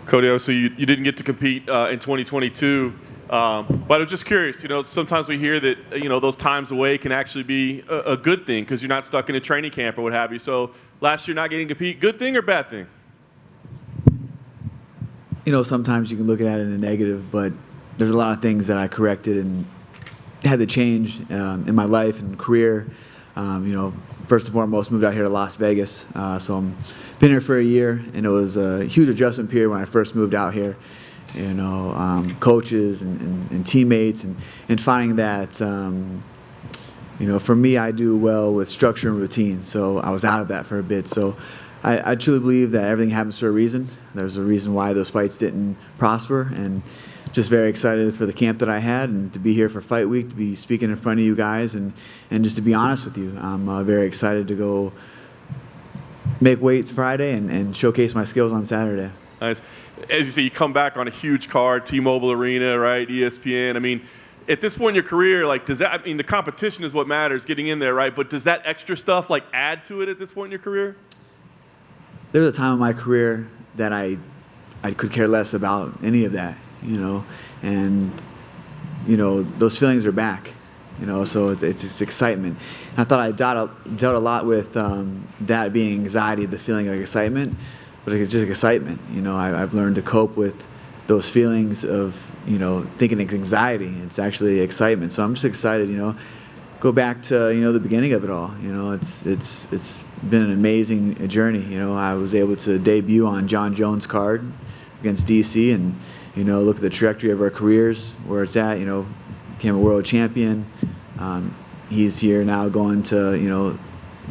Cody, obviously you didn't get to compete in 2022, but I was just curious. Sometimes we hear that those times away can actually be a good thing because you're not stuck in a training camp or what have you. So last year not getting to compete, good thing or bad thing? Sometimes you can look at it in a negative, but there's a lot of things that I corrected and had to change in my life and career. First and foremost, moved out here to Las Vegas. So I'm been here for a year, and it was a huge adjustment period when I first moved out here. Coaches and teammates, and finding that, for me, I do well with structure and routine. So I was out of that for a bit. So I truly believe that everything happens for a reason. There's a reason why those fights didn't prosper, and just very excited for the camp that I had and to be here for Fight Week, to be speaking in front of you guys, and just to be honest with you, I'm very excited to go make weights Friday and showcase my skills on Saturday. Nice. As you say, you come back on a huge card, T-Mobile Arena, right, ESPN. I mean, at this point in your career, the competition is what matters, getting in there, right? But does that extra stuff, add to it at this point in your career? There was a time in my career that I could care less about any of that, and those feelings are back, so it's excitement. And I thought I dealt a lot with that being anxiety, the feeling of excitement, but it's just excitement. I've learned to cope with those feelings of thinking it's anxiety. It's actually excitement. So I'm just excited. Go back to the beginning of it all. It's been an amazing journey. I was able to debut on John Jones' card against DC, and look at the trajectory of our careers, where it's at. Became a world champion. He's here now, going to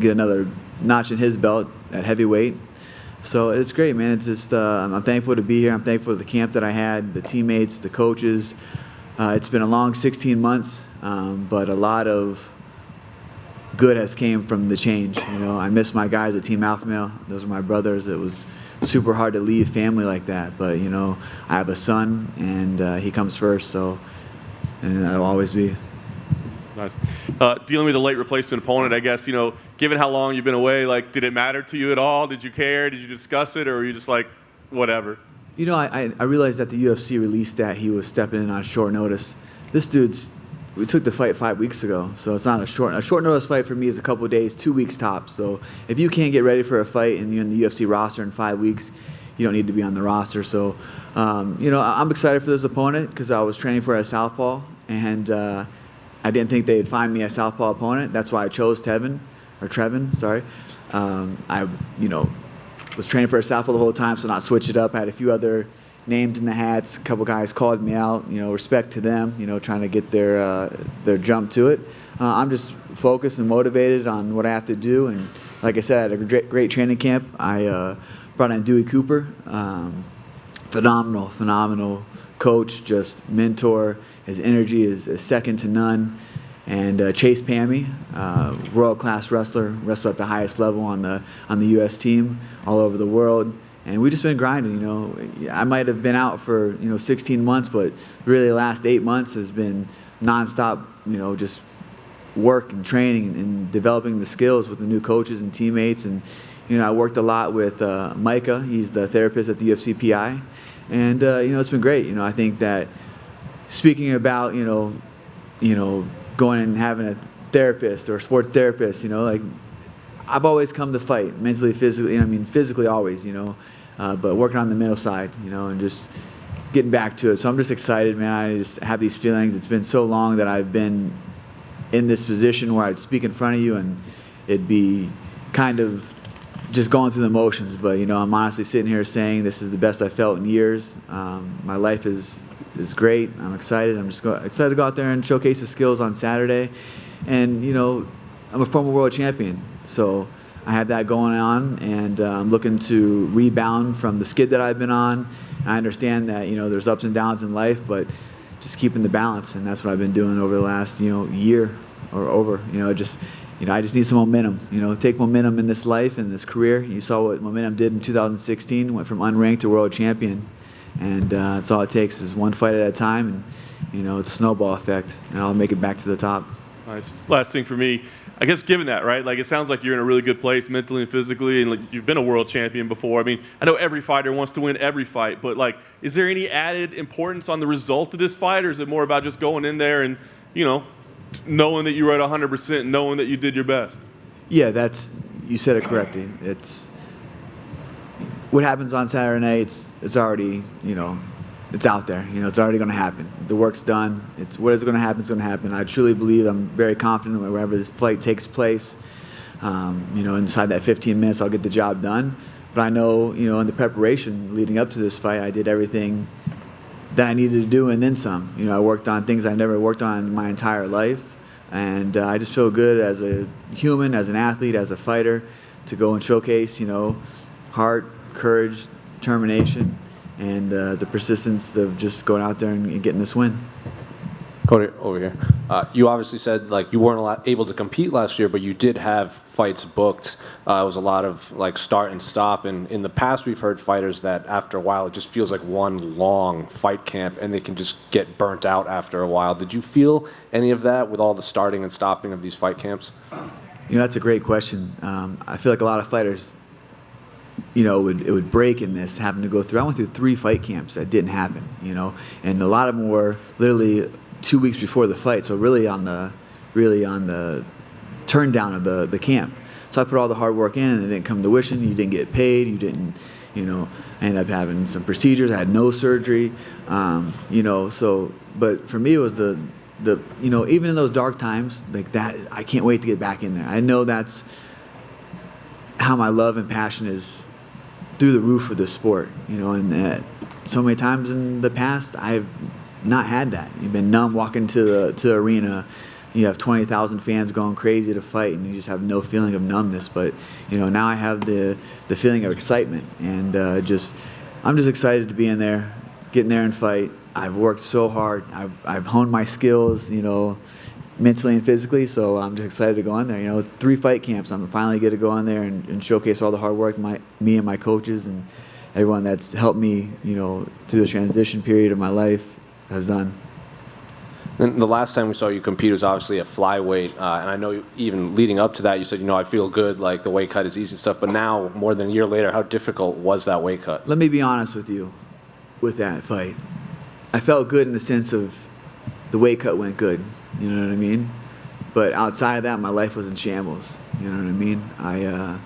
get another notch in his belt at heavyweight. So it's great, man. It's just I'm thankful to be here. I'm thankful for the camp that I had, the teammates, the coaches. It's been a long 16 months, but a lot of good has came from the change. I miss my guys at Team Alpha Male. Those are my brothers. It was super hard to leave family like that, but I have a son, and he comes first. So, and that'll always be. Nice. Dealing with a late replacement opponent, I guess, given how long you've been away, did it matter to you at all? Did you care? Did you discuss it? Or were you just whatever? I realized that the UFC released that he was stepping in on short notice. We took the fight 5 weeks ago, so it's not a short notice fight for me is a couple of days, 2 weeks tops. So if you can't get ready for a fight and you're in the UFC roster in 5 weeks, you don't need to be on the roster. So, I'm excited for this opponent because I was training for a southpaw, and I didn't think they'd find me a southpaw opponent. That's why I chose Trevin. I was training for a southpaw the whole time, so not switch it up. I had a few other names in the hats. A couple guys called me out. Respect to them. Trying to get their jump to it. I'm just focused and motivated on what I have to do. And like I said, I had a great training camp. I brought in Dewey Cooper. Phenomenal coach, just mentor. His energy is second to none. And Chase Pammy, world-class wrestler, wrestled at the highest level on the U.S. team all over the world. And we just been grinding. I might have been out for 16 months, but really the last 8 months has been nonstop. Just work and training and developing the skills with the new coaches and teammates. And I worked a lot with Micah. He's the therapist at the UFC PI, and it's been great. I think that speaking about going and having a therapist or a sports therapist, I've always come to fight mentally, physically. Physically always, but working on the mental side, and just getting back to it. So I'm just excited, man. I just have these feelings. It's been so long that I've been in this position where I'd speak in front of you, and it'd be kind of just going through the motions. But I'm honestly sitting here saying this is the best I've felt in years. My life is great. I'm excited. I'm just excited to go out there and showcase the skills on Saturday. And I'm a former world champion, so I have that going on, and I'm looking to rebound from the skid that I've been on. I understand that there's ups and downs in life, but just keeping the balance, and that's what I've been doing over the last year or over. I just need some momentum. Take momentum in this life and this career. You saw what momentum did in 2016. Went from unranked to world champion, and that's all it takes is one fight at a time, and it's a snowball effect, and I'll make it back to the top. Nice. Last thing for me, I guess given that, right? Like, it sounds like you're in a really good place mentally and physically, and like, you've been a world champion before. I mean, I know every fighter wants to win every fight, but like, is there any added importance on the result of this fight, or is it more about just going in there and, knowing that you were at 100%, knowing that you did your best? Yeah, you said it correctly. It's what happens on Saturday night. It's already, it's out there. It's already going to happen. The work's done. It's what is going to happen. It's going to happen. I truly believe. I'm very confident wherever this fight takes place. Inside that 15 minutes, I'll get the job done. But I know, in the preparation leading up to this fight, I did everything that I needed to do and then some. I worked on things I never worked on in my entire life, and I just feel good as a human, as an athlete, as a fighter, to go and showcase, heart, courage, determination, and the persistence of just going out there and getting this win. Cody, over here. You obviously said like you weren't able to compete last year, but you did have fights booked. It was a lot of like start and stop. And in the past, we've heard fighters that after a while, it just feels like one long fight camp, and they can just get burnt out after a while. Did you feel any of that with all the starting and stopping of these fight camps? That's a great question. I feel like a lot of fighters, it would break in this, having to go through. I went through 3 fight camps that didn't happen, and a lot of them were literally 2 weeks before the fight, so really on the turn down of the camp. So I put all the hard work in, and it didn't come to fruition. You didn't get paid. You didn't, I ended up having some procedures. I had no surgery, So, but for me, it was the even in those dark times like that, I can't wait to get back in there. I know that's how my love and passion is through the roof for this sport, and so many times in the past, I've not had that. You've been numb walking to the arena. You have 20,000 fans going crazy to fight, and you just have no feeling of numbness. But now I have the feeling of excitement, and I'm just excited to be in there, get in there and fight. I've worked so hard. I've honed my skills, mentally and physically. So I'm just excited to go in there. 3 fight camps. I'm finally get to go in there and showcase all the hard work me and my coaches and everyone that's helped me, through the transition period of my life has done. And the last time we saw you compete was obviously at flyweight, and I know even leading up to that, you said, I feel good, like the weight cut is easy and stuff. But now, more than a year later, how difficult was that weight cut? Let me be honest with you, with that fight, I felt good in the sense of the weight cut went good. You know what I mean? But outside of that, my life was in shambles. You know what I mean? I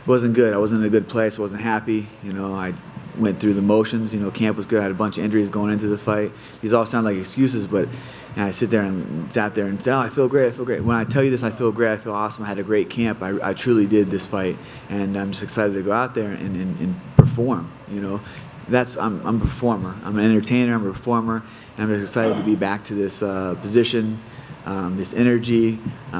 wasn't good. I wasn't in a good place. I wasn't happy. I went through the motions. Camp was good. I had a bunch of injuries going into the fight. These all sound like excuses, but I sat there and said, oh, I feel great. I feel great. When I tell you this, I feel great. I feel awesome. I had a great camp. I truly did this fight, and I'm just excited to go out there and perform. I'm a performer. I'm an entertainer. I'm a performer, and I'm just excited to be back to this position, this energy,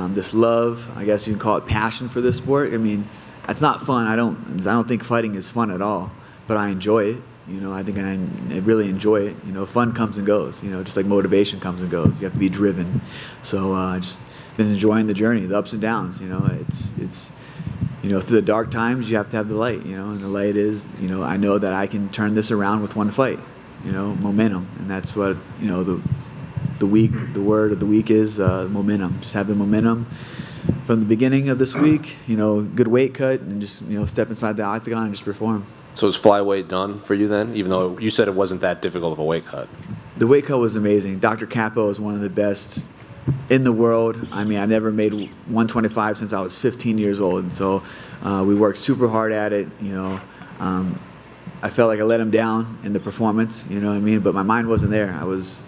this love. I guess you can call it passion for this sport. I mean, it's not fun. I don't think fighting is fun at all, but I enjoy it. I think I really enjoy it. Fun comes and goes. Just like motivation comes and goes. You have to be driven. So just been enjoying the journey, the ups and downs. It's through the dark times you have to have the light. And the light is I know that I can turn this around with one fight. Momentum, and that's what the word of the week is momentum. Just have the momentum from the beginning of this week. Good weight cut, and just step inside the octagon and just perform. So is flyweight done for you then, even though you said it wasn't that difficult of a weight cut? The weight cut was amazing. Dr. Capo is one of the best in the world. I mean, I never made 125 since I was 15 years old, and so we worked super hard at it. I felt like I let him down in the performance, what I mean? But my mind wasn't there. I was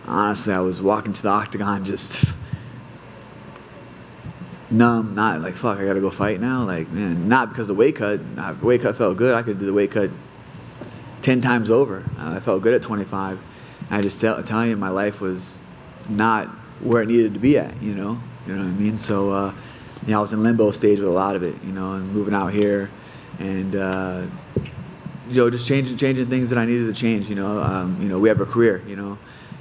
walking to the octagon just numb, not like, fuck, I gotta go fight now. Like, man, not because the weight cut. The weight cut felt good. I could do the weight cut 10 times over. I felt good at 25. And I just tell you, my life was not where it needed to be at, you know what I mean? So, I was in limbo stage with a lot of it, and moving out here, and just changing things that I needed to change. We have a career.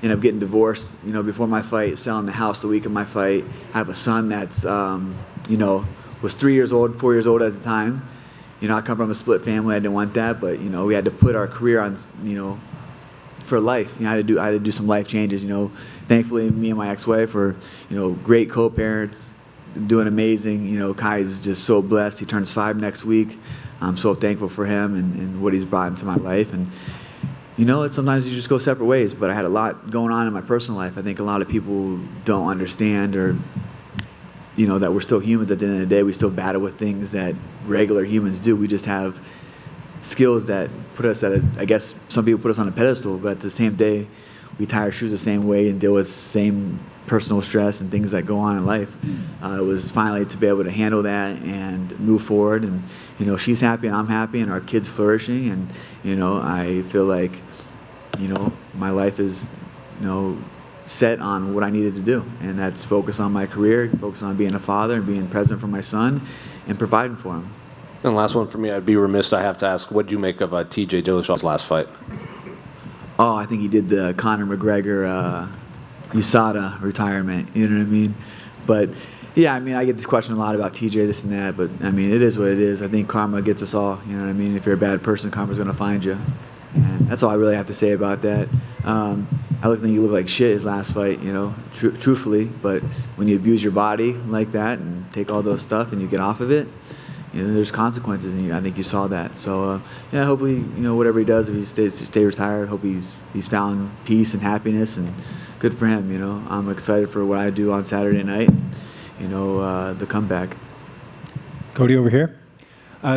Ended up getting divorced. Before my fight, selling the house the week of my fight. I have a son that's was 3 years old, 4 years old at the time. I come from a split family. I didn't want that, but we had to put our career on for life. I had to do some life changes. Thankfully, me and my ex-wife were, great co-parents, doing amazing. Kai is just so blessed. He turns 5 next week. I'm so thankful for him and what he's brought into my life. And sometimes you just go separate ways. But I had a lot going on in my personal life. I think a lot of people don't understand, or that we're still humans at the end of the day. We still battle with things that regular humans do. We just have skills that put us I guess some people put us on a pedestal, but at the same day, we tie our shoes the same way and deal with the same personal stress and things that go on in life. It was finally to be able to handle that and move forward. And, she's happy and I'm happy and our kid's flourishing. And, I feel like, my life is, set on what I needed to do. And that's focus on my career, focus on being a father and being present for my son and providing for him. And last one for me, I'd be remiss, I have to ask, what did you make of TJ Dillashaw's last fight? Oh, I think he did the Conor McGregor USADA retirement, you know what I mean? But, yeah, I get this question a lot about TJ, this and that, but, it is what it is. I think karma gets us all, you know what I mean? If you're a bad person, karma's going to find you. And that's all I really have to say about that. I think you look like shit his last fight, truthfully, but when you abuse your body like that and take all those stuff and you get off of it, there's consequences, and I think you saw that. So, hopefully, whatever he does, if he stay retired, hope he's found peace and happiness, and good for him. I'm excited for what I do on Saturday night, and, the comeback. Cody over here.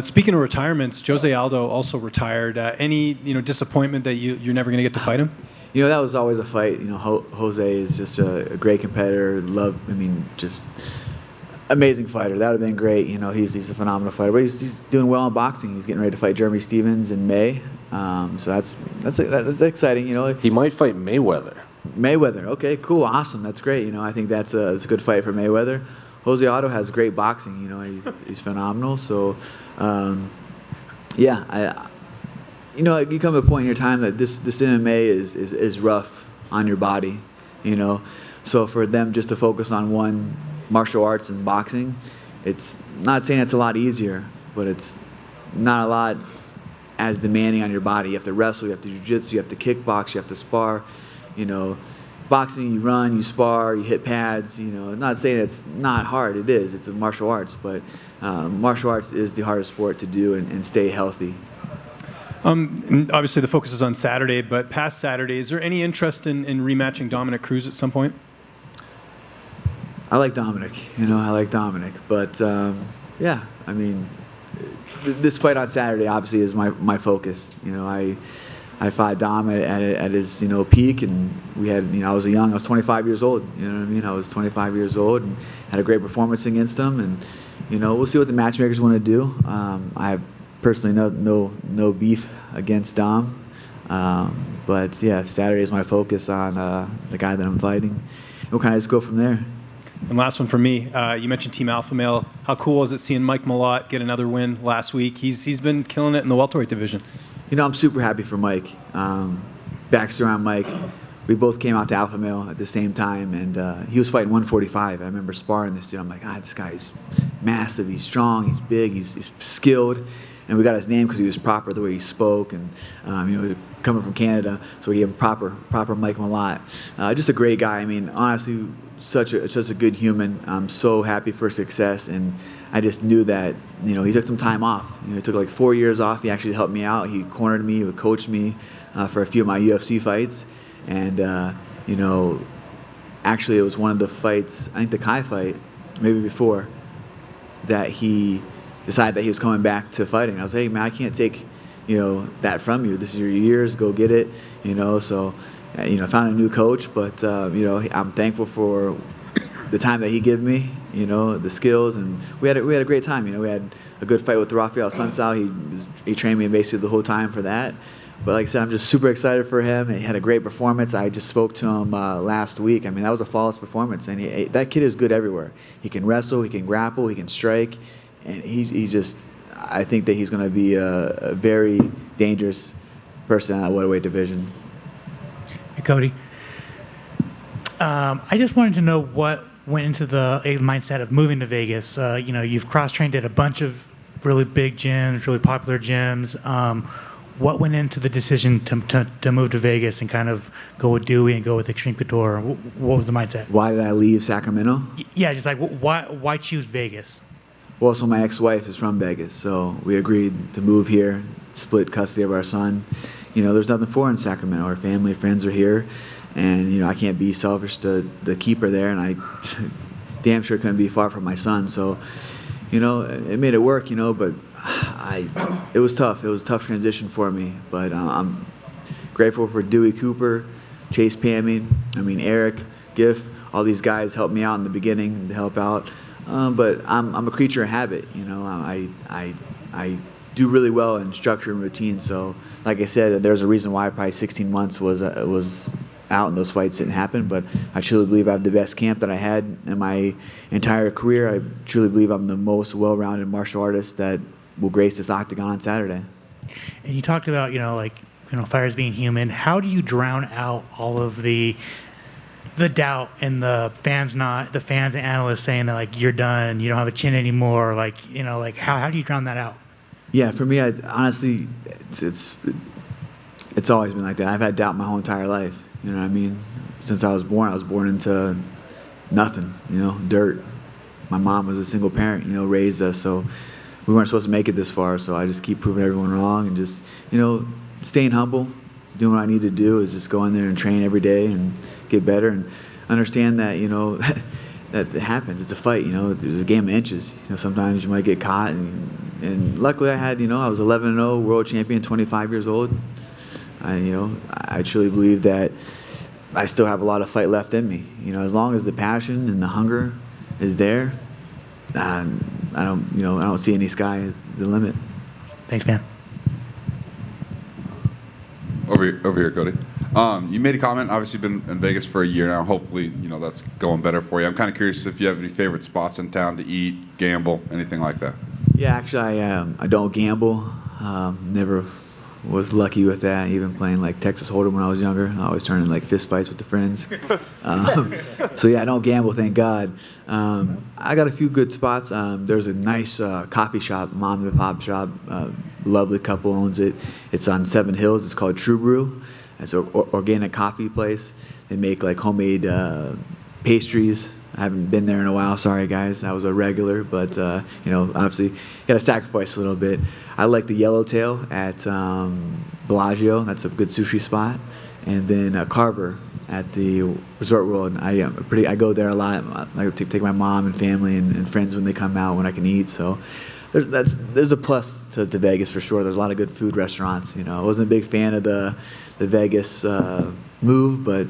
Speaking of retirements, Jose Aldo also retired. Any disappointment that you're never going to get to fight him? That was always a fight. Jose is just a great competitor. Just amazing fighter. That would have been great. He's a phenomenal fighter. But he's doing well in boxing. He's getting ready to fight Jeremy Stevens in May. So that's exciting. He might fight Mayweather. Mayweather. Okay, cool, awesome. That's great. I think that's a good fight for Mayweather. Jose Aldo has great boxing. He's phenomenal. So, yeah, you come to a point in your time that this MMA is rough on your body. So for them just to focus on one martial arts and boxing, it's not saying it's a lot easier, but it's not a lot as demanding on your body. You have to wrestle, you have to jiu-jitsu, you have to kickbox, you have to spar. Boxing, you run, you spar, you hit pads. Not saying it's not hard. It is. It's a martial arts, but martial arts is the hardest sport to do and stay healthy. And obviously, the focus is on Saturday, but past Saturday, is there any interest in rematching Dominic Cruz at some point? I like Dominic. But yeah, this fight on Saturday obviously is my focus. I fought Dom at his peak, and we had I was 25 years old. I was 25 years old and had a great performance against him, and we'll see what the matchmakers want to do. I have personally no beef against Dom, but yeah, Saturday is my focus on the guy that I'm fighting. We'll kind of just go from there. And last one for me, you mentioned Team Alpha Male. How cool is it seeing Mike Malott get another win last week? He's been killing it in the welterweight division. I'm super happy for Mike. Backstory on Mike, we both came out to Alpha Male at the same time, and he was fighting 145. I remember sparring this dude. I'm like, this guy's massive. He's strong. He's big. He's skilled. And we got his name because he was proper the way he spoke, and coming from Canada, so we gave him proper Mike Malott. Just a great guy. Honestly, such a good human. I'm so happy for his success, and I just knew that he took some time off. He took like 4 years off. He actually helped me out. He cornered me. He would coach me for a few of my UFC fights, and actually it was one of the fights, I think the Kai fight, maybe before, that he decided that he was coming back to fighting. I was like, hey man, I can't take that from you. This is your years. Go get it. So found a new coach, but I'm thankful for the time that he gave me, the skills, and we had a great time. We had a good fight with Rafael Sunsao. He trained me basically the whole time for that. But like I said, I'm just super excited for him. He had a great performance. I just spoke to him last week. That was a flawless performance, and that kid is good everywhere. He can wrestle, he can grapple, he can strike, and he's just. I think that he's going to be a very dangerous person in that welterweight division. Hey, Cody. I just wanted to know what went into the mindset of moving to Vegas. You've cross-trained at a bunch of really big gyms, really popular gyms. what went into the decision to move to Vegas and kind of go with Dewey and go with Extreme Couture? What was the mindset? Why did I leave Sacramento? Yeah, just like why choose Vegas? Well, so my ex-wife is from Vegas, so we agreed to move here, split custody of our son. There's nothing for her in Sacramento. Our family, friends are here, and I can't be selfish to keep her there, and I damn sure couldn't be far from my son. So, it made it work, but it was tough. It was a tough transition for me, but I'm grateful for Dewey Cooper, Chase Pamming, Eric, Giff. All these guys helped me out in the beginning to help out. But I'm a creature of habit. I do really well in structure and routine. So, like I said, there's a reason why probably 16 months was out and those fights didn't happen. But I truly believe I have the best camp that I had in my entire career. I truly believe I'm the most well-rounded martial artist that will grace this octagon on Saturday. And you talked about fighters being human. How do you drown out all of the doubt and the fans and analysts saying that like you're done, you don't have a chin anymore, how do you drown that out? Yeah, for me, honestly, it's always been like that. I've had doubt my whole entire life. You know what I mean? Since I was born into nothing. Dirt. My mom was a single parent. Raised us, so we weren't supposed to make it this far. So I just keep proving everyone wrong and just staying humble, doing what I need to do is just go in there and train every day and get better and understand that that it happens. It's a fight. There's a game of inches. Sometimes you might get caught and luckily I had I was 11-0 world champion, 25 years old. I truly believe that I still have a lot of fight left in me. As long as the passion and the hunger is there, I don't see any sky as the limit. Thanks, man. Over here, Cody. You made a comment. Obviously, been in Vegas for a year now. Hopefully, that's going better for you. I'm kind of curious if you have any favorite spots in town to eat, gamble, anything like that. Yeah, actually, I don't gamble. Never was lucky with that. Even playing like Texas Hold'em when I was younger, I always turned in like fist fights with the friends. So yeah, I don't gamble, thank God. I got a few good spots. There's a nice coffee shop, mom and pop shop. Lovely couple owns it. It's on 7 Hills. It's called True Brew. It's an organic coffee place. They make like homemade pastries. I haven't been there in a while. Sorry, guys. I was a regular, but obviously, you got to sacrifice a little bit. I like the Yellowtail at Bellagio. That's a good sushi spot. And then Carver at the Resort World. I go there a lot. I take my mom and family and friends when they come out when I can eat. So there's a plus to Vegas for sure. There's a lot of good food restaurants. I wasn't a big fan of the Vegas move, but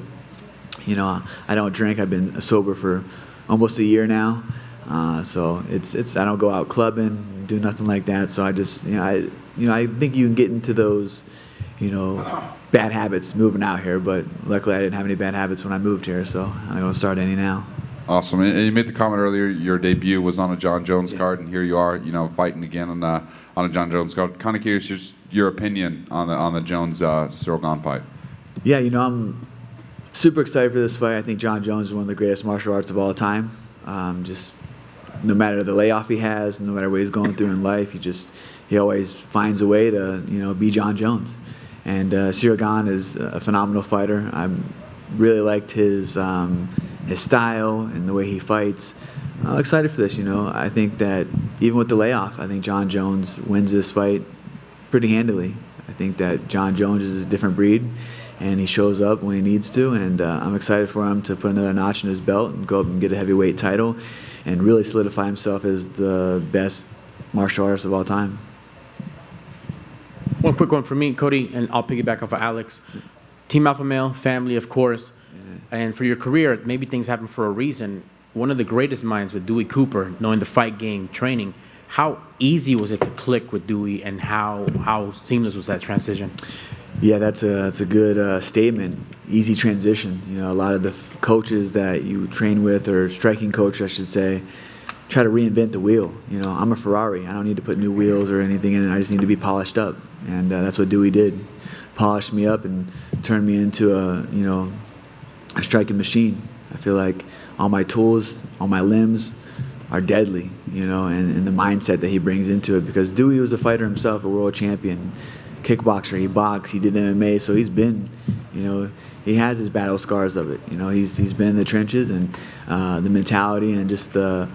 I don't drink. I've been sober for almost a year now, so it's I don't go out clubbing, do nothing like that. So I just I think you can get into those bad habits moving out here, but luckily I didn't have any bad habits when I moved here, so I don't start any now. Awesome. And you made the comment earlier. Your debut was on a John Jones card, and here you are, fighting again on a John Jones card. Kind of curious, just your opinion on the Jones Cyril Gane fight. Yeah, I'm super excited for this fight. I think John Jones is one of the greatest martial arts of all time. Just no matter the layoff he has, no matter what he's going through in life, he always finds a way to be John Jones. And Cyril Gane is a phenomenal fighter. I really liked his style and the way he fights. I'm excited for this. I think that even with the layoff, I think John Jones wins this fight pretty handily. I think that John Jones is a different breed, and he shows up when he needs to, and I'm excited for him to put another notch in his belt and go up and get a heavyweight title and really solidify himself as the best martial artist of all time. One quick one for me, Cody, and I'll piggyback off of Alex. Team Alpha Male, family, of course, and for your career, maybe things happen for a reason. One of the greatest minds with Dewey Cooper, knowing the fight game, training, how easy was it to click with Dewey, and how seamless was that transition? Yeah, that's a good statement. Easy transition. A lot of the coaches that you train with, or striking coach, I should say, try to reinvent the wheel. I'm a Ferrari. I don't need to put new wheels or anything in it. I just need to be polished up, and that's what Dewey did. Polished me up and turned me into a striking machine. I feel like all my tools, all my limbs are deadly, and the mindset that he brings into it. Because Dewey was a fighter himself, a world champion. kickboxer. He boxed. He did MMA. So he's been, he has his battle scars of it. He's been in the trenches, and the mentality and just the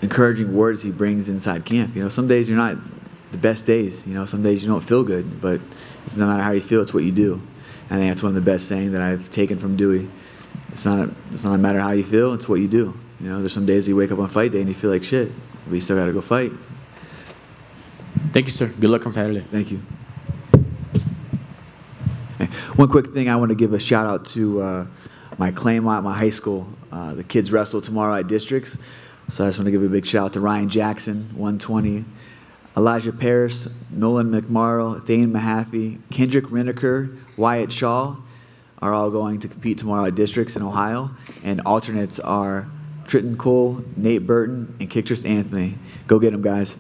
encouraging words he brings inside camp. Some days you're not the best days. Some days you don't feel good, but it's no matter how you feel, it's what you do. I think that's one of the best sayings that I've taken from Dewey. It's not a matter how you feel, it's what you do. There's some days you wake up on fight day and you feel like shit, but you still got to go fight. Thank you, sir. Good luck on Saturday. Thank you. One quick thing, I want to give a shout out to my Claymont, my high school. The kids wrestle tomorrow at districts, so I just want to give a big shout out to Ryan Jackson, 120, Elijah Parrish, Nolan McMorrow, Thane Mahaffey, Kendrick Reneker, Wyatt Shaw are all going to compete tomorrow at districts in Ohio, and alternates are Trenton Cole, Nate Burton, and Kicktress Anthony. Go get them, guys.